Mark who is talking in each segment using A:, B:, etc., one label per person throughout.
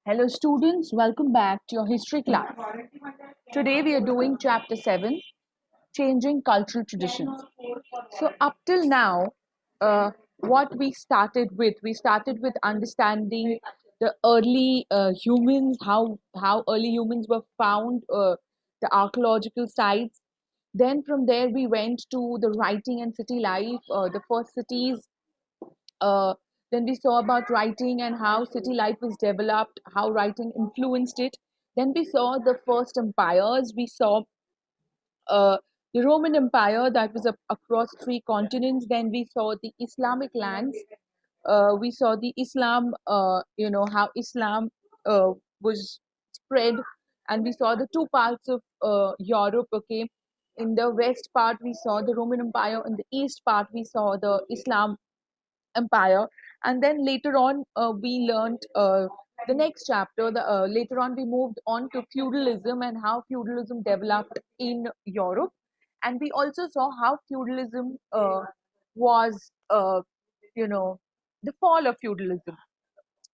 A: Hello students, welcome back to your history class. Today we are doing chapter 7, Changing Cultural Traditions. So up till now, what we started with understanding the early humans, how early humans were found, the archaeological sites. Then from there we went to the writing and city life, the first cities. Uh, then we saw about writing and how city life was developed, how writing influenced it. Then we saw the first empires. We saw uh, the Roman Empire that was across three continents. Then we saw the Islamic lands. We saw the Islam, how Islam was spread, and we saw the two parts of Europe. Okay, in the west part we saw the Roman Empire, in the east part we saw the Islam empire. And then later on we learned the next chapter, later on we moved on to feudalism and how feudalism developed in Europe. And we also saw how feudalism was you know the fall of feudalism.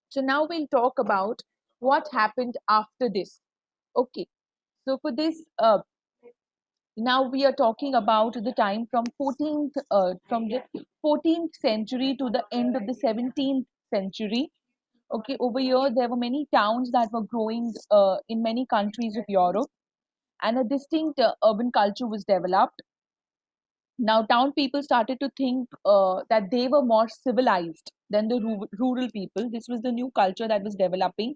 A: So now we'll talk about what happened after this. Okay, so for this now we are talking about the time from 14th century to the end of the 17th century. Okay, over here there were many towns that were growing in many countries of Europe, and a distinct urban culture was developed. Now town people started to think that they were more civilized than the rural people. This was the new culture that was developing.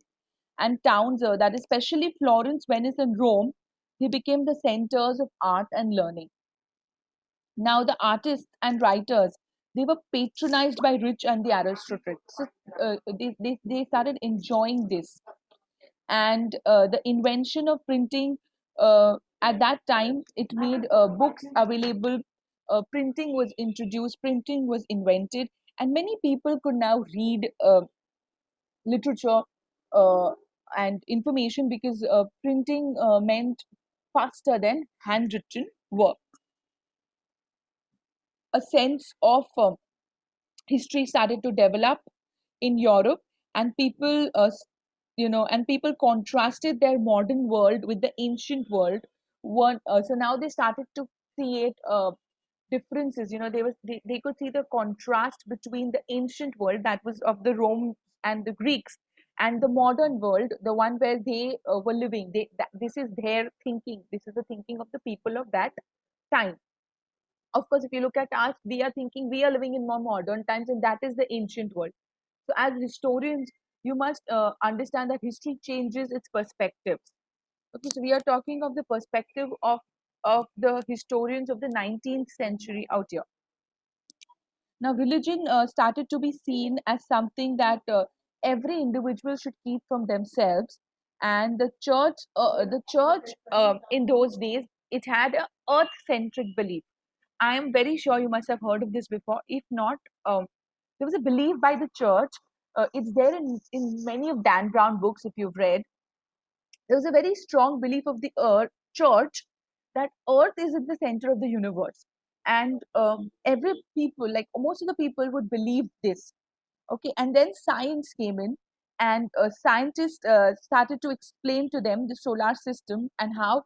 A: And towns, that especially Florence, Venice and Rome, they became the centers of art and learning. Now the artists and writers, they were patronized by rich and the aristocrats. So they started enjoying this. And the invention of printing, at that time it made books available. Printing was introduced, printing was invented, and many people could now read literature uh, and information, because printing meant faster than handwritten work. A sense of history started to develop in Europe, and people contrasted their modern world with the ancient world. So now they started to create differences. They could see the contrast between the ancient world that was of the Rome and the Greeks, and the modern world, the one where they were living. This is their thinking. This is the thinking of the people of that time. Of course, if you look at us, we are thinking we are living in more modern times, and that is the ancient world. So as historians, you must understand that history changes its perspectives. Okay, so we are talking of the perspective of the historians of the 19th century out here. Now religion started to be seen as something that every individual should keep from themselves. And the church in those days, it had a earth centric belief. I am very sure you must have heard of this before. If not, there was a belief by the church. It's there in many of Dan Brown books, if you've read. There was a very strong belief of the earth, church, that earth is at the center of the universe. And every people, like most of the people, would believe this. Okay, and then science came in, and scientists started to explain to them the solar system and how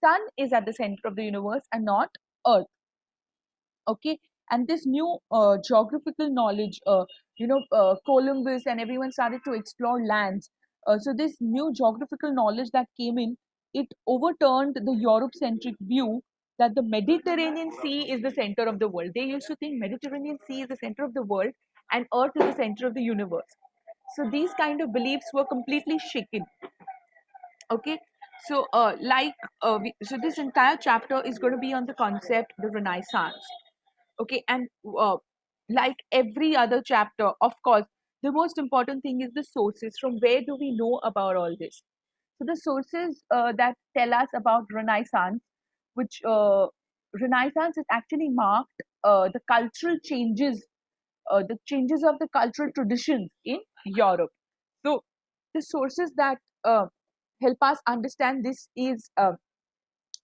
A: sun is at the center of the universe and not earth. Okay, and this new geographical knowledge, Columbus and everyone started to explore lands. So this new geographical knowledge that came in, it overturned the Europe centric view that the Mediterranean Sea is the center of the world. They used to think Mediterranean Sea is the center of the world and earth is the center of the universe. So these kind of beliefs were completely shaken. Okay, so so this entire chapter is going to be on the concept the Renaissance. Okay, and uh, like every other chapter, of course, the most important thing is the sources. From where do we know about all this? So the sources that tell us about Renaissance, which Renaissance is actually marked the changes of the cultural traditions in Europe. So the sources that help us understand this is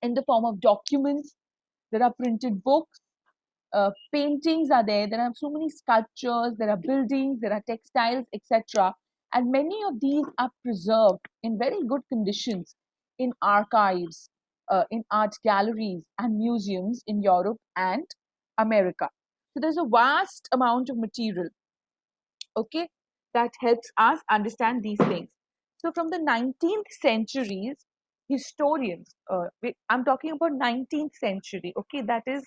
A: in the form of documents. There are printed books, paintings are there. There are so many sculptures, there are buildings, there are textiles, etc. and many of these are preserved in very good conditions in archives, in art galleries, and museums in Europe and America. So there's a vast amount of material, okay, that helps us understand these things. So from the 19th centuries, historians, I'm talking about 19th century, okay, that is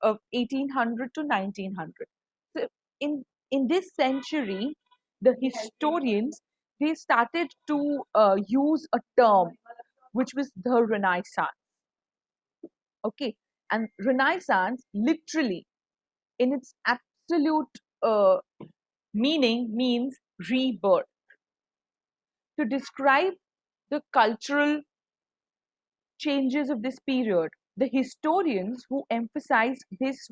A: of 1800 to 1900. So in this century, the historians, they started to use a term which was the Renaissance. Okay, and Renaissance literally, in its absolute meaning, means rebirth. To describe the cultural changes of this period, the historians who emphasized these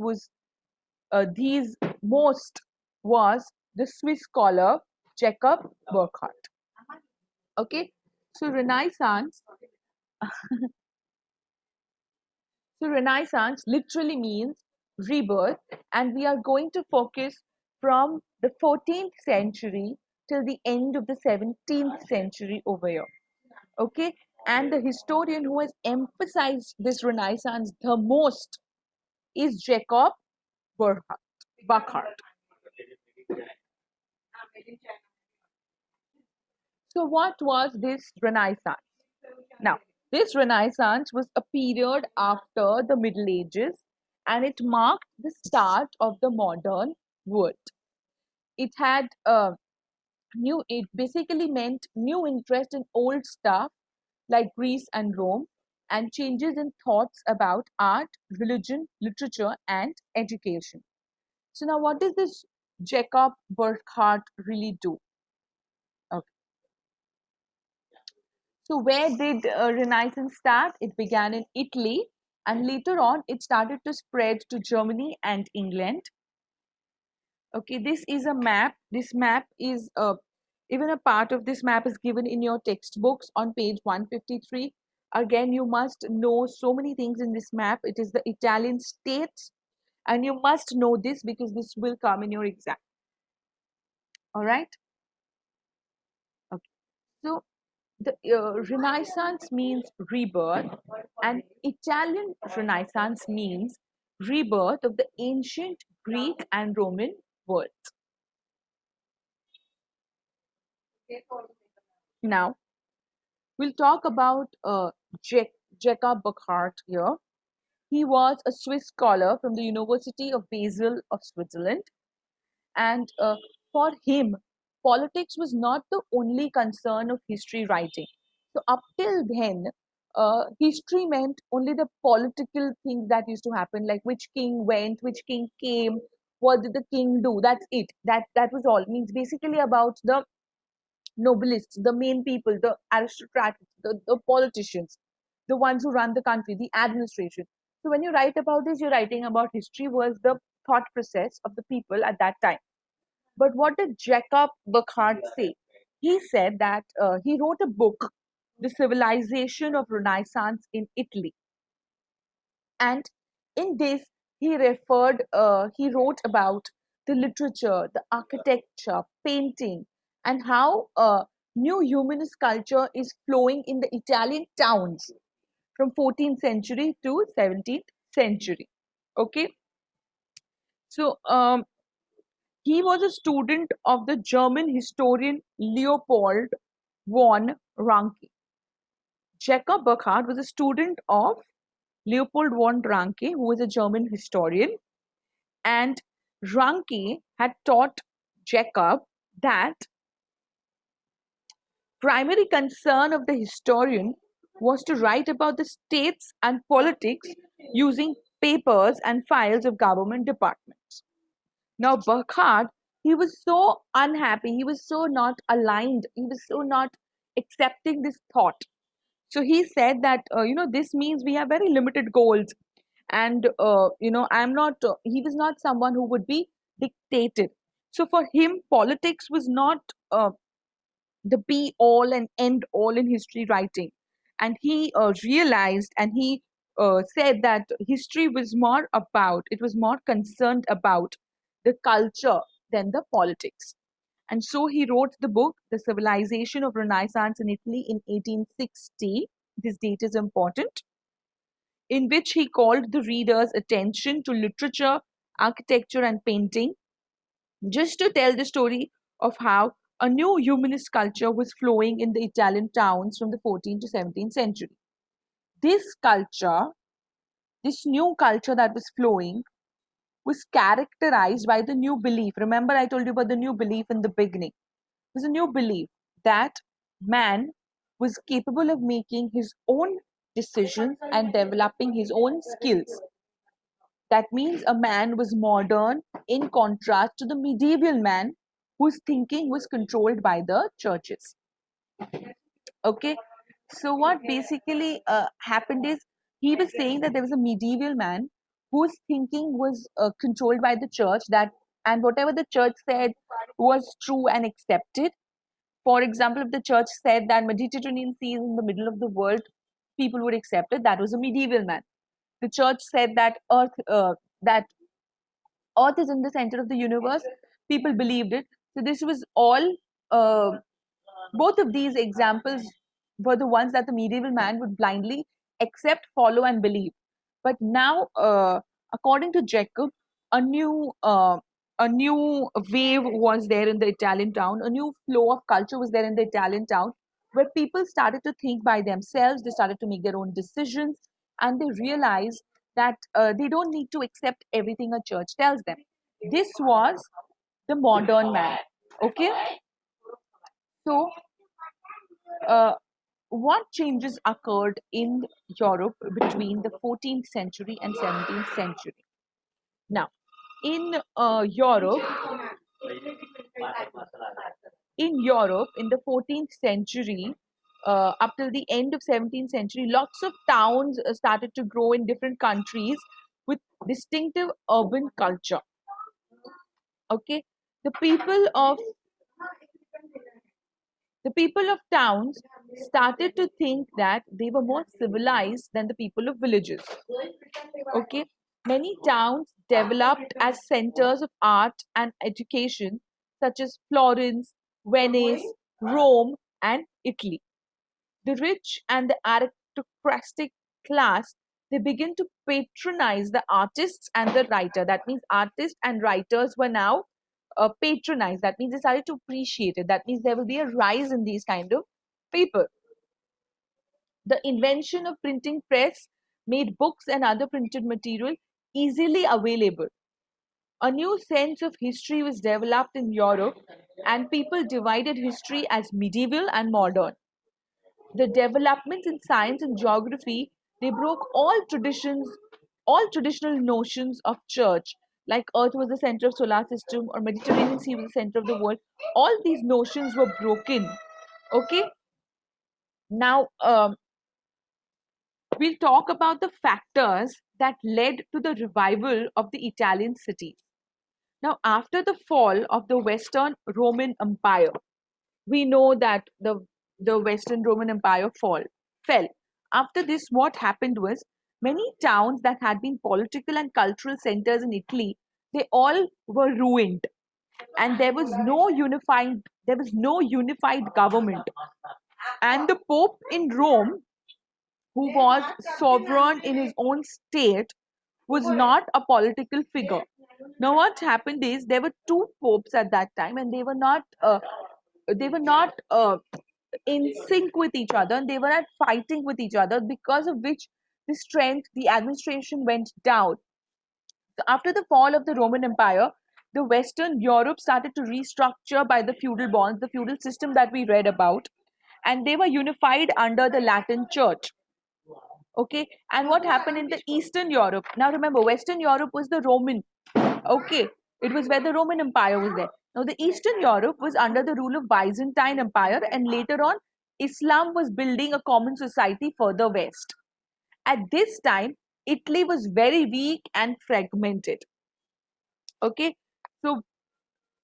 A: most was the Swiss scholar Jacob Burckhardt. Okay, so Renaissance literally means rebirth, and we are going to focus from the 14th century till the end of the 17th century over here. Okay, and the historian who has emphasized this Renaissance the most is Jacob Burckhardt. So, what was this Renaissance? Now, this Renaissance was a period after the Middle Ages, and it marked the start of the modern world. It had it basically meant new interest in old stuff like Greece and Rome, and changes in thoughts about art, religion, literature, and education. So, now what does this Jacob Burckhardt really do? Okay. So, where did Renaissance start? It began in Italy, and later on, it started to spread to Germany and England. Okay, this is a map. This map is even a part of this map is given in your textbooks on page 153. Again, you must know so many things in this map. It is the Italian states, and you must know this because this will come in your exam. All right. Okay. So the Renaissance means rebirth, and Italian Renaissance means rebirth of the ancient Greek and Roman worlds. Now, we'll talk about Jacob Burckhardt here. He was a Swiss scholar from the University of Basel of Switzerland, and for him, politics was not the only concern of history writing. So up till then, history meant only the political things that used to happen, like which king went, which king came, what did the king do. That's it. That was all. It means basically about the nobilists, the main people, the aristocrats, the politicians, the ones who run the country, the administration. So when you write about this, you're writing about history was the thought process of the people at that time. But what did Jacob Burckhardt say? He said that he wrote a book, The Civilization of Renaissance in Italy. And in this, he wrote about the literature, the architecture, painting, and how new humanist culture is flowing in the Italian towns from 14th century to 17th century. Okay, so he was a student of the German historian Leopold von Ranke. Jacob Burckhardt was a student of Leopold von Ranke, who was a German historian, and Ranke had taught Jacob that primary concern of the historian was to write about the states and politics using papers and files of government departments. Now, Burckhardt, he was so unhappy, he was so not aligned, he was so not accepting this thought. So he said that, this means we have very limited goals. And, I'm not, he was not someone who would be dictated. So for him, politics was not the be all and end all in history writing. And he realized and he said that history was more about, it was more concerned about the culture than the politics. And so he wrote the book, The Civilization of Renaissance in Italy in 1860. This date is important, in which he called the reader's attention to literature, architecture, and painting, just to tell the story of how a new humanist culture was flowing in the Italian towns from the 14th to 17th century. This culture, this new culture that was flowing, was characterized by the new belief. Remember, I told you about the new belief in the beginning. It was a new belief that man was capable of making his own decisions and developing his own skills. That means a man was modern in contrast to the medieval man whose thinking was controlled by the churches. Okay, so what basically happened is he was saying that there was a medieval man whose thinking was controlled by the church, that and whatever the church said was true and accepted. For example, if the church said that Mediterranean Sea is in the middle of the world, people would accept it. That was a medieval man. The church said that Earth is in the center of the universe. People believed it. So this was all. Both of these examples were the ones that the medieval man would blindly accept, follow, and believe. But now, according to Jacob, a new uh, a new wave was there in the Italian town. A new flow of culture was there in the Italian town, where people started to think by themselves. They started to make their own decisions, and they realized that they don't need to accept everything a church tells them. This was the modern man. Okay, so uh, what changes occurred in Europe between the 14th century and 17th century? Now, in Europe, in the 14th century, up till the end of 17th century, lots of towns started to grow in different countries with distinctive urban culture. Okay, the people of the people of towns started to think that they were more civilized than the people of villages. Okay, many towns developed as centers of art and education, such as Florence, Venice, Rome, and Italy. The rich and the aristocratic class, they begin to patronize the artists and the writer. That means artists and writers were now patronized. That means they started to appreciate it. That means there will be a rise in these kind of people. The invention of printing press made books and other printed material easily available. A new sense of history was developed in Europe, and people divided history as medieval and modern. The developments in science and geography, they broke all traditional notions of church, like Earth was the center of solar system or Mediterranean Sea was the center of the world. All these notions were broken. Okay, now we'll talk about the factors that led to the revival of the Italian cities. Now, after the fall of the Western Roman Empire, we know that the Western Roman Empire fell. After this, what happened was many towns that had been political and cultural centers in Italy, they all were ruined, and there was no unified government. And the Pope in Rome, who was sovereign in his own state, was not a political figure. Now, what happened is there were two popes at that time, and they were not in sync with each other, and they were not fighting with each other, because of which the administration went down. So after the fall of the Roman Empire, the Western Europe started to restructure by the feudal bonds, the feudal system that we read about, and they were unified under the Latin Church. Okay, and what happened in the Eastern Europe? Now remember, Western Europe was the Roman. Okay, it was where the Roman Empire was there. Now the Eastern Europe was under the rule of Byzantine Empire, and later on, Islam was building a common society further west. At this time, Italy was very weak and fragmented. Okay, so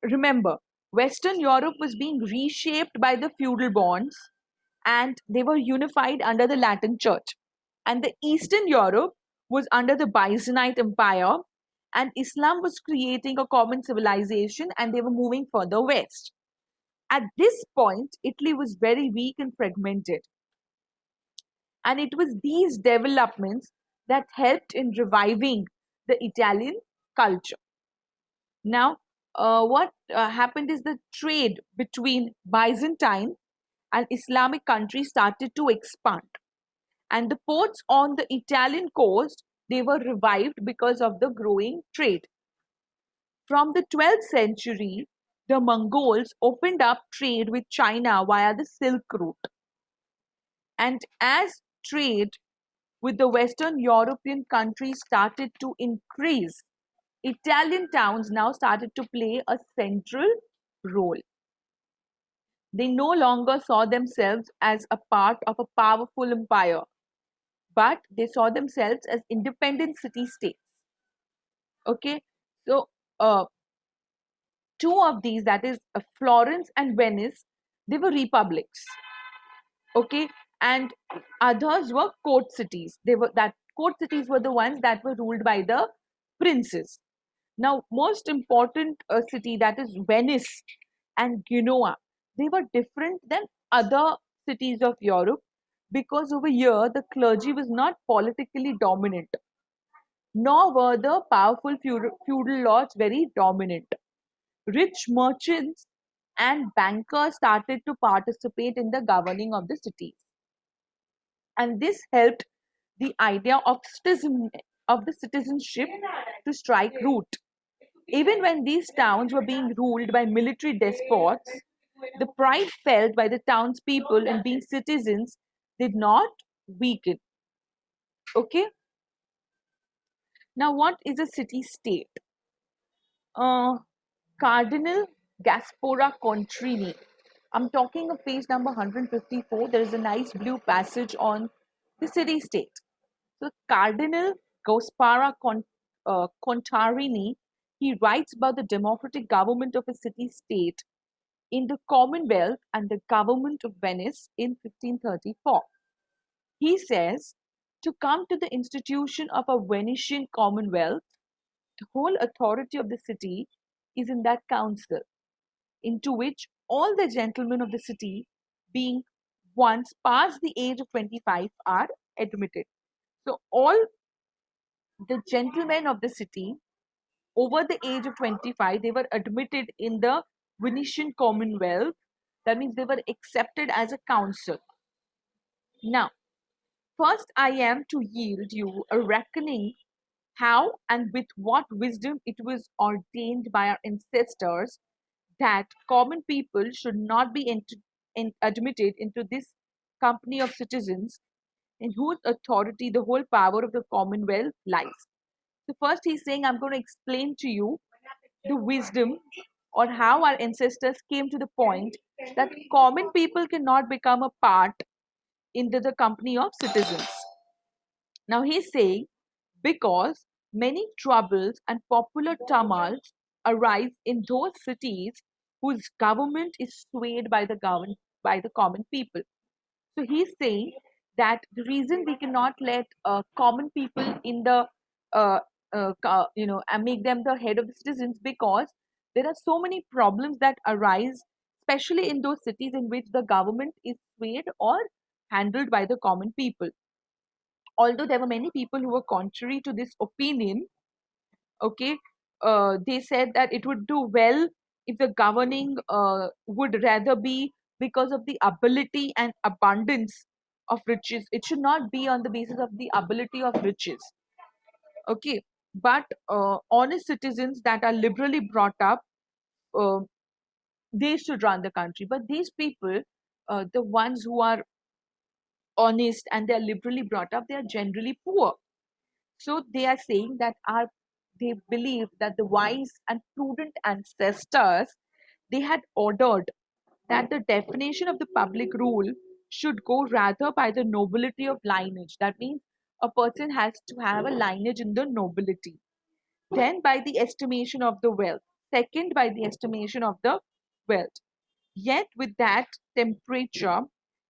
A: remember, Western Europe was being reshaped by the feudal bonds, and they were unified under the Latin Church. And the Eastern Europe was under the Byzantine Empire, and Islam was creating a common civilization, and they were moving further west. At this point, Italy was very weak and fragmented, and it was these developments that helped in reviving the Italian culture. Now, what happened is the trade between Byzantine and Islamic countries started to expand, and the ports on the Italian coast, they were revived because of the growing trade. From the 12th century, the Mongols opened up trade with China via the Silk Route, and as trade with the Western European countries started to increase, Italian towns now started to play a central role. They no longer saw themselves as a part of a powerful empire, but they saw themselves as independent city states. Okay, so uh, two of these, that is Florence and Venice, they were republics. Okay, and others were court cities. They were that court cities were the ones that were ruled by the princes. Now, most important city, that is Venice and Genoa, they were different than other cities of Europe because over here the clergy was not politically dominant, nor were the powerful feudal lords very dominant. Rich merchants and bankers started to participate in the governing of the cities, and this helped the idea of the citizenship to strike root. Even when these towns were being ruled by military despots, the pride felt by the townspeople in being citizens did not weaken. Okay, now what is a city state? Uh, Cardinal Gaspora Contrini. I'm talking of page number 154. There is a nice blue passage on the city state. So, Cardinal Gaspara Contarini, he writes about the democratic government of a city state in the Commonwealth and the government of Venice in 1534. He says, to come to the institution of a Venetian Commonwealth, the whole authority of the city is in that council, into which all the gentlemen of the city, being once past the age of 25, are admitted. So, all the gentlemen of the city over the age of 25, they were admitted in the Venetian Commonwealth. That means they were accepted as a council. Now, first I am to yield you a reckoning how and with what wisdom it was ordained by our ancestors that common people should not be admitted into this company of citizens in whose authority the whole power of the Commonwealth lies. So, first he's saying, I'm going to explain to you the wisdom or how our ancestors came to the point that common people cannot become a part into the company of citizens. Now he's saying because many troubles and popular tumults arise in those cities whose government is swayed by by the common people. So he's saying that the reason we cannot let common people in the and make them the head of the citizens because there are so many problems that arise, especially in those cities in which the government is swayed or handled by the common people. Although there were many people who were contrary to this opinion, okay, they said that it would do well if the governing would rather be because of the ability and abundance of riches. It should not be on the basis of the ability of riches. Okay, but honest citizens that are liberally brought up, uh, they should run the country. But these people, the ones who are honest and they are liberally brought up, they are generally poor. So they are saying that they believe that the wise and prudent ancestors, they had ordered that the definition of the public rule should go rather by the nobility of lineage. That means a person has to have a lineage in the nobility. Then by the estimation of the wealth. Second, by the estimation of the wealth. Yet with that temperature,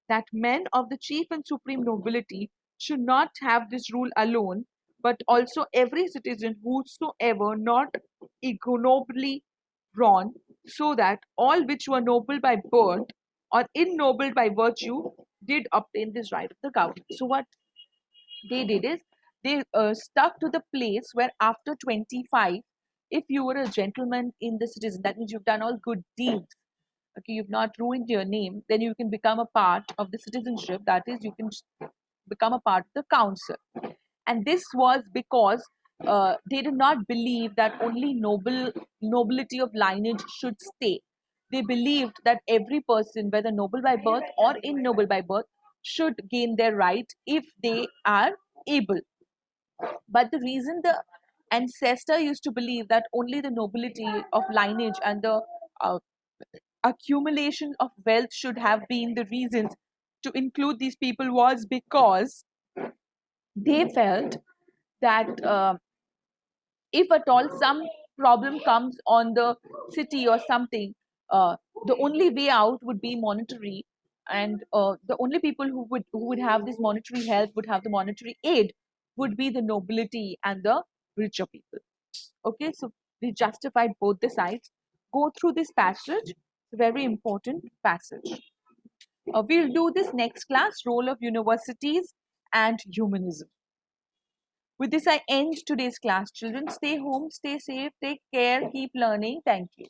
A: that men of the chief and supreme nobility should not have this rule alone, but also every citizen whosoever not ignobly born so that all which were noble by birth or ignoble by virtue did obtain this right of the government. So what they did is they stuck to the place where after 25, if you were a gentleman in the citizen, that means you've done all good deeds, okay, you've not ruined your name, then you can become a part of the citizenship, that is you can become a part of the council. And this was because they did not believe that only nobility of lineage should stay. They believed that every person, whether noble by birth or ignoble by birth, should gain their right if they are able. But the reason the ancestor used to believe that only the nobility of lineage and the uh, accumulation of wealth should have been the reasons to include these people was because they felt that if at all some problem comes on the city or something, uh, the only way out would be monetary, and the only people who would have this monetary help, would have the monetary aid, would be the nobility and the richer people. Okay, so we justified both the sides. Go through this passage, very important passage. We'll do this next class, role of universities and humanism. With this, I end today's class. Children, stay home, stay safe, take care, keep learning. Thank you.